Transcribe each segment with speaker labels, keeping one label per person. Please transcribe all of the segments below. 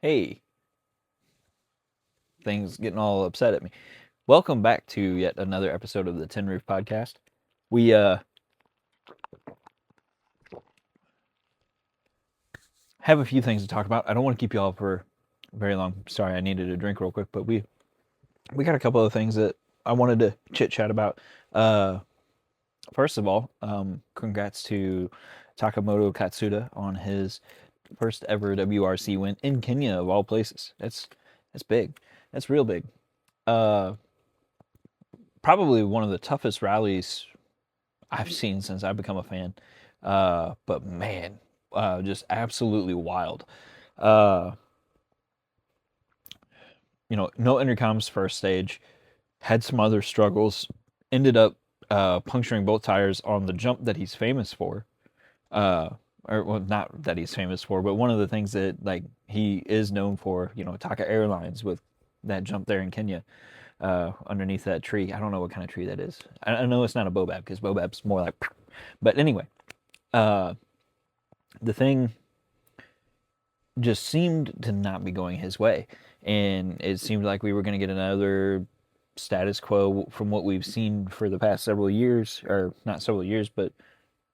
Speaker 1: Hey, things getting all upset at me. Welcome back to yet another episode of the Tin Roof Podcast. We have a few things to talk about. I don't want to keep you all for very long. Sorry, I needed a drink real quick, but we got a couple of things that I wanted to chit chat about. Uh, First of all, congrats to Takamoto Katsuda on his first ever WRC win in Kenya of all places. That's big. That's real big. Uh, Probably one of the toughest rallies I've seen since I've become a fan. But man, just absolutely wild. Uh, no intercoms first stage. Had some other struggles. Ended up puncturing both tires on the jump that he's famous for. Or well, not that he's famous for, but one of the things that like he is known for. Taka Airlines with that jump there in Kenya. Underneath that tree. I don't know what kind of tree that is. I know it's not a Bobab because Bobab's more like. But anyway, uh, the thing just seemed to not be going his way. And it seemed like we were going to get another status quo from what we've seen for the past several years, or not several years, but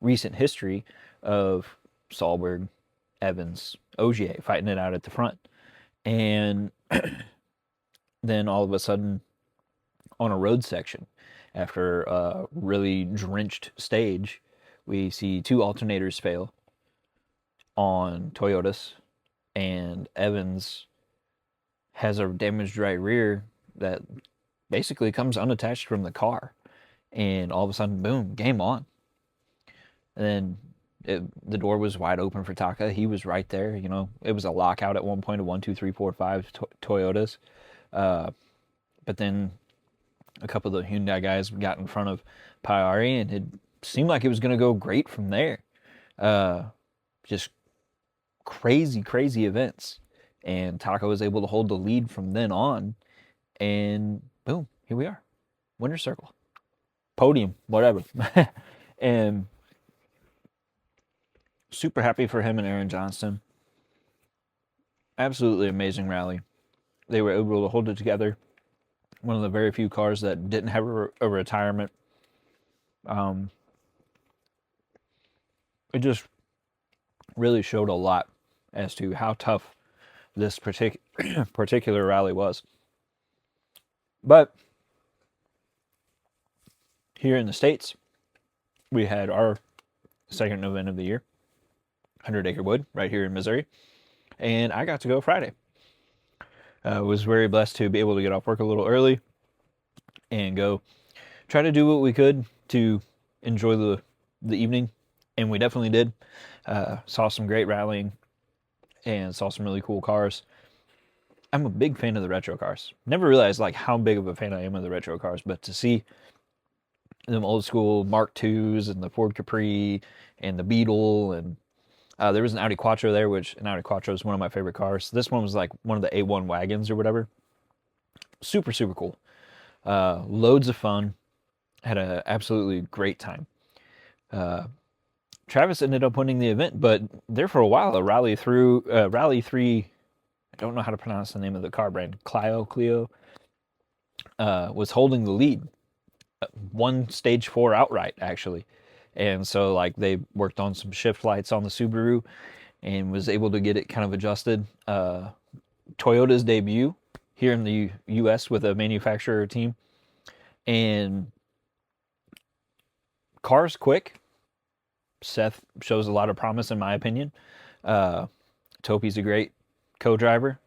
Speaker 1: recent history of Solberg, Evans, Ogier fighting it out at the front. And then all of a sudden, on a road section, after a really drenched stage, we see two alternators fail on Toyotas, and Evans has a damaged right rear that basically comes unattached from the car. And all of a sudden, boom, game on. And then the door was wide open for Taka. He was right there. It was a lockout at one point of 1, 2, 3, 4, 5 Toyotas. But then a couple of the Hyundai guys got in front of Paiari, and it seemed like it was going to go great from there. Just crazy, crazy events. And Taka was able to hold the lead from then on. And boom, here we are. Winner's circle. Podium, whatever. And super happy for him and Aaron Johnston. Absolutely amazing rally. They were able to hold it together. One of the very few cars that didn't have a retirement. It just really showed a lot as to how tough this particular rally was. But here in the States, we had our second event of the year, 100 Acre Wood, right here in Missouri. And I got to go Friday. Was very blessed to be able to get off work a little early and go try to do what we could to enjoy the evening. And we definitely did. Saw some great rallying and saw some really cool cars. I'm a big fan of the retro cars. Never realized like how big of a fan I am of the retro cars, but to see them old school Mark IIs and the Ford Capri and the Beetle, and there was an Audi Quattro there, which an Audi Quattro is one of my favorite cars. This one was like one of the A1 wagons or whatever. Super, super cool. Loads of fun. Had an absolutely great time. Travis ended up winning the event, but there for a while, Rally 3, I don't know how to pronounce the name of the car brand, Clio, was holding the lead. Won stage 4 outright, actually. And so, like, they worked on some shift lights on the Subaru and was able to get it kind of adjusted. Toyota's debut here in the U.S. with a manufacturer team. And car's quick. Seth shows a lot of promise, in my opinion. Topi's a great co-driver.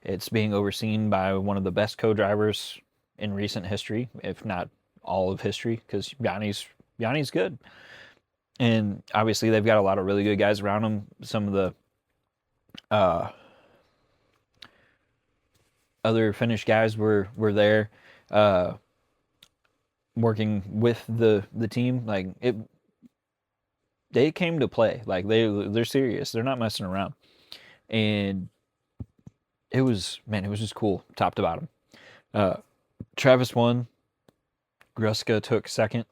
Speaker 1: It's being overseen by one of the best co-drivers in recent history, if not all of history, because Yanni's good. And obviously they've got a lot of really good guys around them. Some of the other Finnish guys were there working with the team. Like they came to play. Like they're serious. They're not messing around. And it was just cool, top to bottom. Travis won. Gruska took second,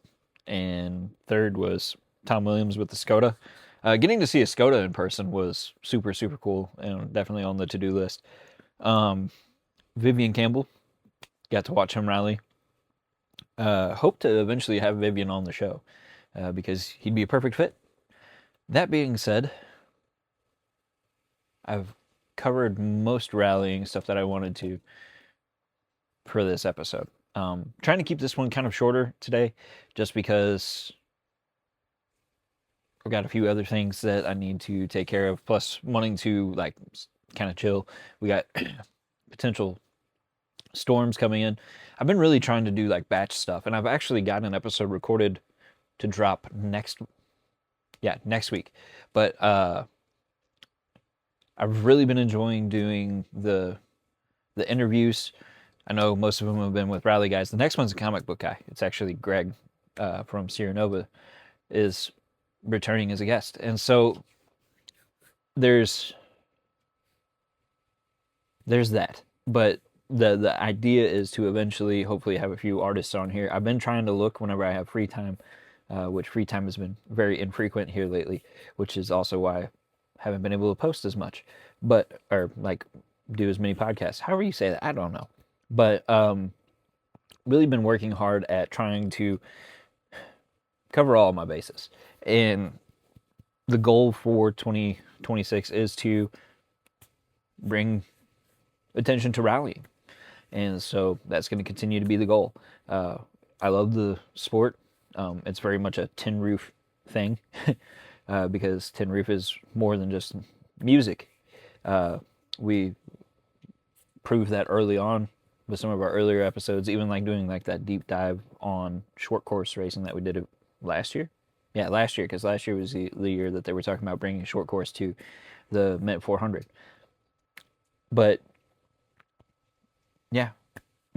Speaker 1: and third was Tom Williams with the Skoda. Getting to see Escoda in person was super, super cool and definitely on the to-do list. Vivian Campbell, got to watch him rally. Hope to eventually have Vivian on the show because he'd be a perfect fit. That being said, I've covered most rallying stuff that I wanted to for this episode. Trying to keep this one kind of shorter today just because I've got a few other things that I need to take care of, plus wanting to like kind of chill. We got potential storms coming in. I've been really trying to do like batch stuff, and I've actually got an episode recorded to drop next week. But I've really been enjoying doing the interviews. I know most of them have been with Rally guys. The next one's a comic book guy. It's actually Greg from Sierra Nova is returning as a guest. And so there's that. But the idea is to eventually hopefully have a few artists on here. I've been trying to look whenever I have free time, which free time has been very infrequent here lately, which is also why I haven't been able to post as much, or like do as many podcasts. However you say that, I don't know. But really been working hard at trying to cover all my bases. And the goal for 2026 is to bring attention to rallying. And so that's going to continue to be the goal. I love the sport. It's very much a tin roof thing because tin roof is more than just music. We proved that early on with some of our earlier episodes, even like doing like that deep dive on short course racing that we did last year. Yeah, last year, because last year was the year that they were talking about bringing short course to the Met 400. But yeah,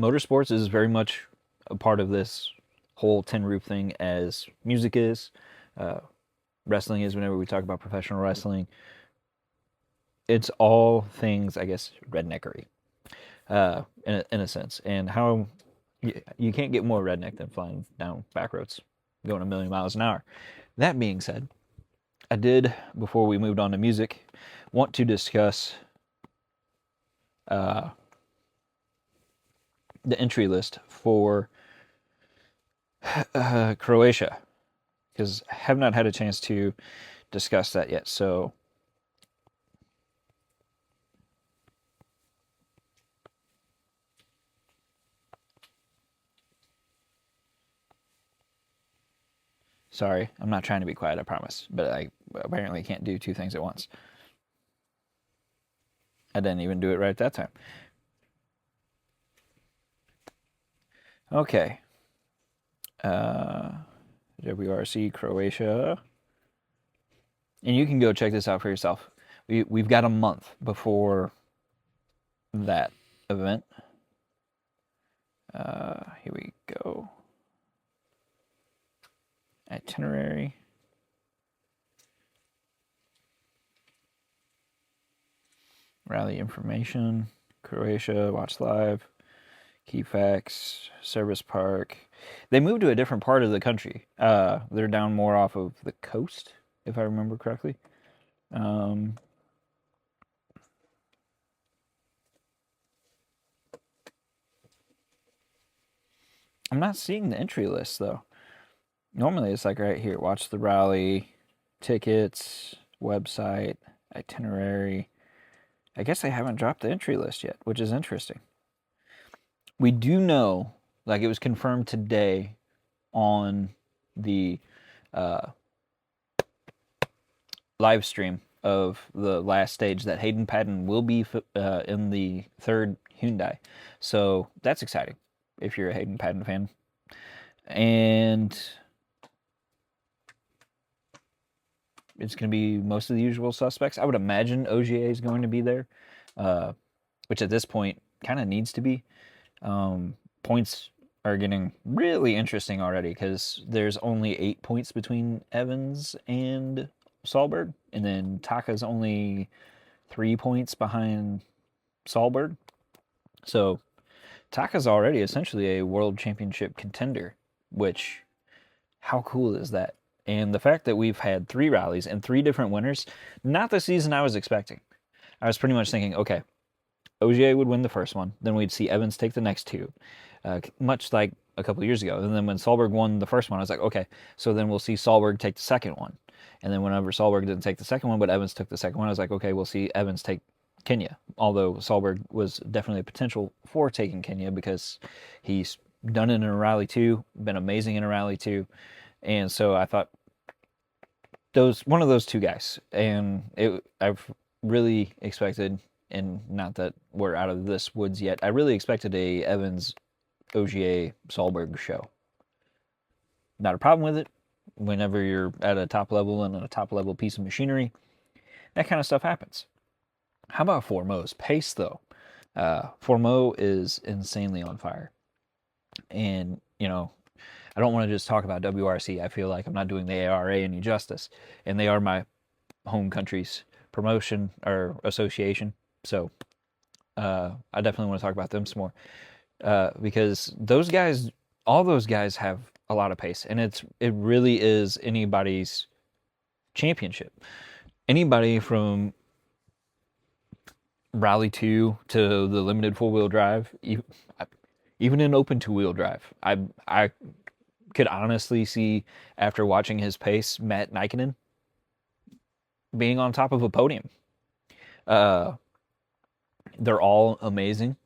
Speaker 1: motorsports is very much a part of this whole tin roof thing, as music is, wrestling is. Whenever we talk about professional wrestling, it's all things, I guess, redneckery, in a sense. And how you can't get more redneck than flying down back roads, going a million miles an hour. That being said, I did, before we moved on to music, want to discuss the entry list for Croatia, because I have not had a chance to discuss that yet. So sorry, I'm not trying to be quiet, I promise. But I apparently can't do two things at once. I didn't even do it right that time. Okay. WRC Croatia. And you can go check this out for yourself. We've got a month before that event. Here we go. Itinerary. Rally information. Croatia, watch live. Key facts, service park. They moved to a different part of the country. They're down more off of the coast, if I remember correctly. I'm not seeing the entry list, though. Normally it's like right here. Watch the rally, tickets, website, itinerary. I guess they haven't dropped the entry list yet, which is interesting. We do know, like it was confirmed today on the live stream of the last stage, that Hayden Paddon will be in the third Hyundai. So that's exciting if you're a Hayden Paddon fan. And it's going to be most of the usual suspects. I would imagine OGA is going to be there, which at this point kind of needs to be. Points are getting really interesting already because there's only 8 points between Evans and Solberg, and then Taka's only 3 points behind Solberg. So Taka's already essentially a world championship contender, which, how cool is that? And the fact that we've had 3 rallies and 3 different winners, not the season I was expecting. I was pretty much thinking, okay, OGA would win the first one, then we'd see Evans take the next 2, much like a couple years ago. And then when Solberg won the first one, I was like, okay, so then we'll see Solberg take the second one. And then whenever Solberg didn't take the second one, but Evans took the second one, I was like, okay, we'll see Evans take Kenya. Although Solberg was definitely a potential for taking Kenya because he's done it in a rally too, been amazing in a rally too. And so I thought one of those 2 guys. And I've really expected, and not that we're out of this woods yet, I really expected a Evans OGA Solberg show. Not a problem with it. Whenever you're at a top level and a top level piece of machinery, that kind of stuff happens. How about Formeau's pace, though? Formeau is insanely on fire. And, I don't want to just talk about WRC. I feel like I'm not doing the ARA any justice. And they are my home country's promotion or association. So I definitely want to talk about them some more. Because those guys, all those guys have a lot of pace. And it really is anybody's championship. Anybody from Rally 2 to the limited 4-wheel drive, even in open 2-wheel drive, I could honestly see, after watching his pace, Matt Nikinen being on top of a podium. They're all amazing.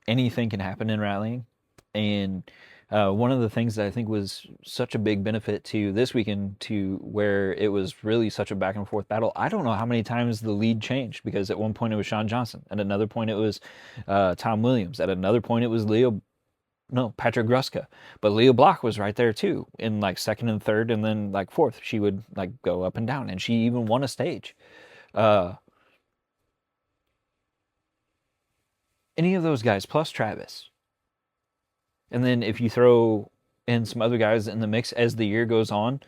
Speaker 1: Anything can happen in rallying. And one of the things that I think was such a big benefit to this weekend, to where it was really such a back and forth battle. I don't know how many times the lead changed, because at one point it was Sean Johnson, at another point it was Tom Williams, at another point it was Patrick Gruska, but Leah Block was right there too, in like second and third, and then like fourth. She would like go up and down, and she even won a stage. Any of those guys plus Travis. And then if you throw in some other guys in the mix as the year goes on,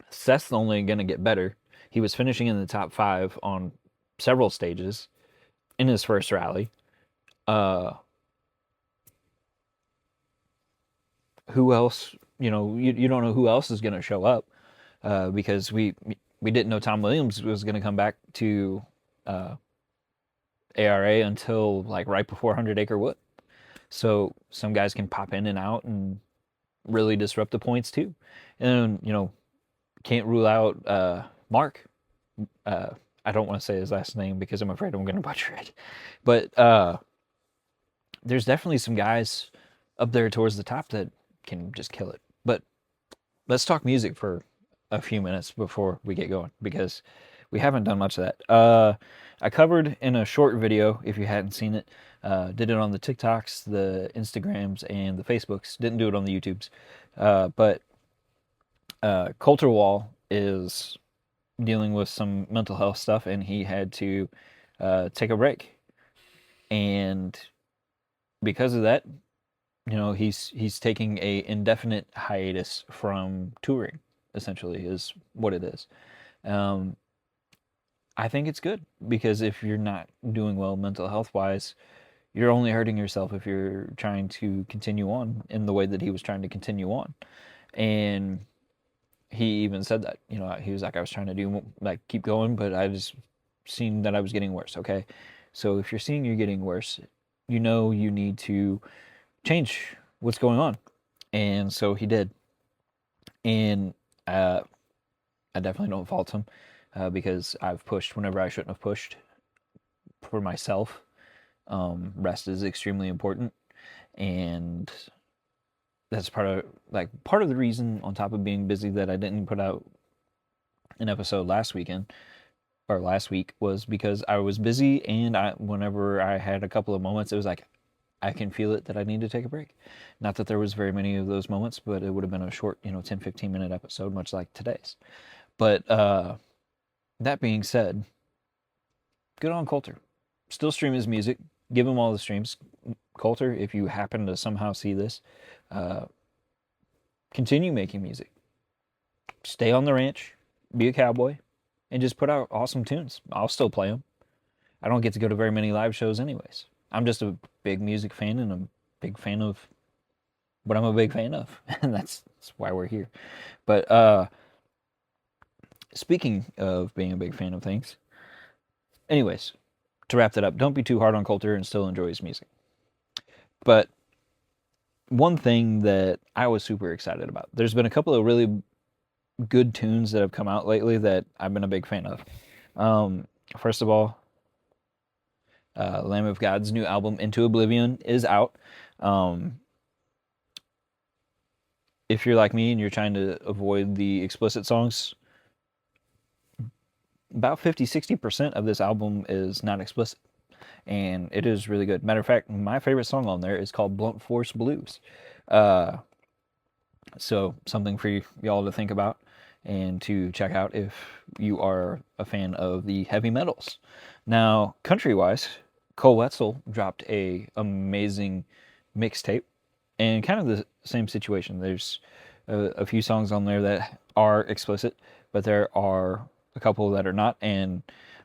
Speaker 1: Seth's only going to get better. He was finishing in the top 5 on several stages in his first rally. Who else? You don't know who else is going to show up, because we didn't know Tom Williams was going to come back to ARA until like right before 100 Acre Wood. So some guys can pop in and out and really disrupt the points too. And, can't rule out Mark. I don't want to say his last name because I'm afraid I'm going to butcher it. But there's definitely some guys up there towards the top that can just kill it. But let's talk music for a few minutes before we get going, because we haven't done much of that. I covered in a short video, if you hadn't seen it, did it on the TikToks, the Instagrams, and the Facebooks. Didn't do it on the YouTubes. But Colter Wall is dealing with some mental health stuff, and he had to take a break. And because of that, he's taking a indefinite hiatus from touring, essentially, is what it is. I think it's good, because if you're not doing well mental health wise, you're only hurting yourself if you're trying to continue on in the way that he was trying to continue on. And he even said that, he was like, I was trying to keep going, but I just seen that I was getting worse. Okay. So if you're seeing you're getting worse, you need to change what's going on. And so he did. And I definitely don't fault him, because I've pushed whenever I shouldn't have pushed for myself. Rest is extremely important, and that's part of the reason, on top of being busy, that I didn't put out an episode last week, was because I was busy, and whenever I had a couple of moments, it was like, I can feel it that I need to take a break. Not that there was very many of those moments, but it would have been a short, 10-15 minute episode, much like today's. But that being said, good on Colter. Still stream his music. Give him all the streams. Colter, if you happen to somehow see this, continue making music. Stay on the ranch. Be a cowboy. And just put out awesome tunes. I'll still play them. I don't get to go to very many live shows anyways. I'm just a big music fan, and a big fan of what I'm a big fan of, and that's why we're here. But speaking of being a big fan of things, anyways, to wrap that up, don't be too hard on Colter and still enjoy his music. But one thing that I was super excited about, there's been a couple of really good tunes that have come out lately that I've been a big fan of. First of all, Lamb of God's new album, Into Oblivion, is out. If you're like me and you're trying to avoid the explicit songs, about 50-60% of this album is not explicit. And it is really good. Matter of fact, my favorite song on there is called Blunt Force Blues. So something for y'all to think about and to check out if you are a fan of the heavy metals. Now, country-wise, Koe Wetzel dropped a amazing mixtape, and kind of the same situation. There's a few songs on there that are explicit, but there are a couple that are not, and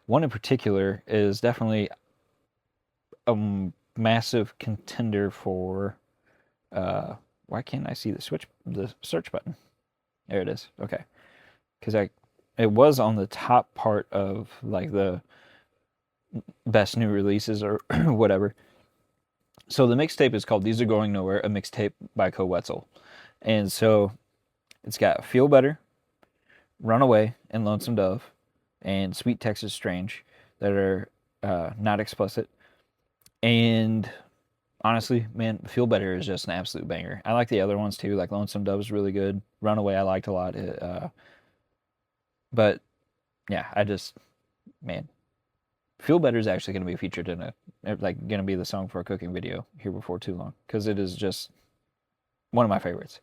Speaker 1: one in particular is definitely a massive contender for why can't I see the search button? There it is. Okay. Because it was on the top part of like the best new releases or whatever. So the mixtape is called These Are Going Nowhere, a mixtape by Koe Wetzel. And so it's got Feel Better, Runaway, and Lonesome Dove, and Sweet Texas Strange that are not explicit. And honestly, man, Feel Better is just an absolute banger. I like the other ones too, like Lonesome Dove is really good. Runaway I liked a lot. But yeah, man, Feel Better is actually going to be featured in going to be the song for a cooking video here before too long, because it is just one of my favorites.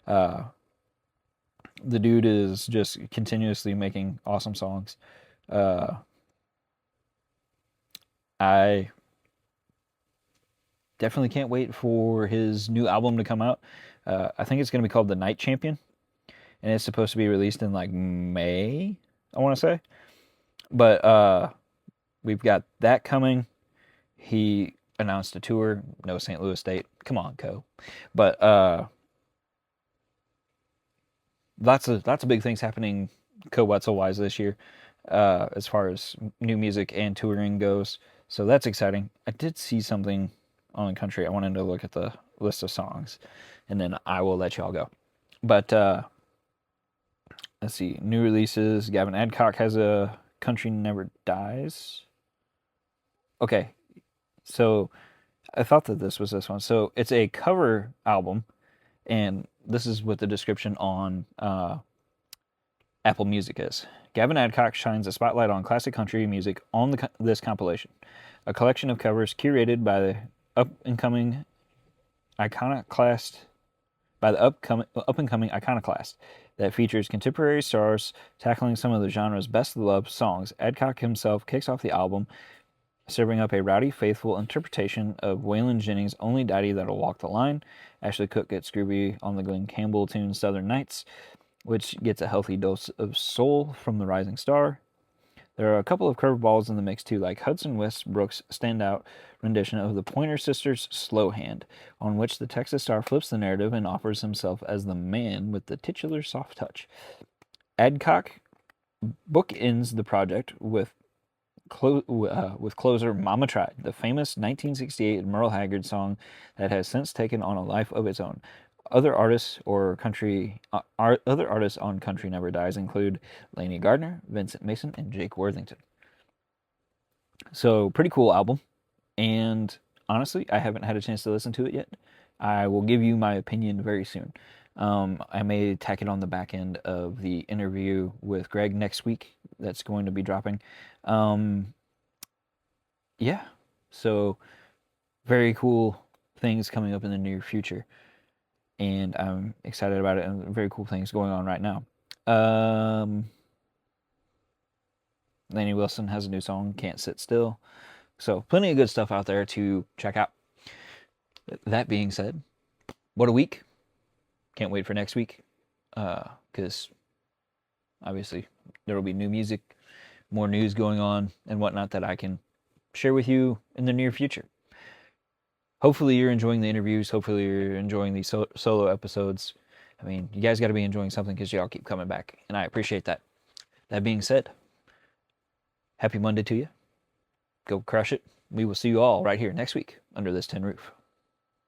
Speaker 1: The dude is just continuously making awesome songs. I definitely can't wait for his new album to come out. I think it's going to be called The Night Champion, and it's supposed to be released in like May, I want to say. But we've got that coming. He announced a tour, no St. Louis date. Come on, Koe. But lots of big things happening Koe Wetzel wise this year, as far as new music and touring goes. So that's exciting. I did see something on country. I wanted to look at the list of songs, and then I will let y'all go. But let's see, new releases. Gavin Adcock has a Country Never Dies. Okay, so I thought that this was this one. So it's a cover album, and this is what the description on Apple Music is. Gavin Adcock shines a spotlight on classic country music on this compilation, a collection of covers curated by the up-and-coming iconoclast that features contemporary stars tackling some of the genre's best-loved songs. Adcock himself kicks off the album, serving up a rowdy, faithful interpretation of Waylon Jennings' Only Daddy That'll Walk the Line. Ashley Cooke gets groovy on the Glenn Campbell tune Southern Nights, which gets a healthy dose of soul from the rising star. There are a couple of curveballs in the mix too, like Hudson Westbrook's standout rendition of the Pointer Sisters' Slow Hand, on which the Texas star flips the narrative and offers himself as the man with the titular soft touch. Adcock bookends the project with closer Mama Tried, the famous 1968 Merle Haggard song that has since taken on a life of its own. Other artists on Country Never Dies include Laney Gardner, Vincent Mason, and Jake Worthington. So pretty cool album, and honestly, I haven't had a chance to listen to it yet. I will give you my opinion very soon. I may tack it on the back end of the interview with Greg next week. That's going to be dropping. Yeah, so very cool things coming up in the near future, and I'm excited about it, and very cool things going on right now. Lainey Wilson has a new song, Can't Sit Still. So plenty of good stuff out there to check out. That being said, what a week. Can't wait for next week, because obviously there will be new music, more news going on and whatnot that I can share with you in the near future. hopefully you're enjoying the interviews. Hopefully you're enjoying these solo episodes. I mean, you guys got to be enjoying something because y'all keep coming back, and I appreciate that. That being said, happy Monday to you. Go crush it. We will see you all right here next week under this tin roof.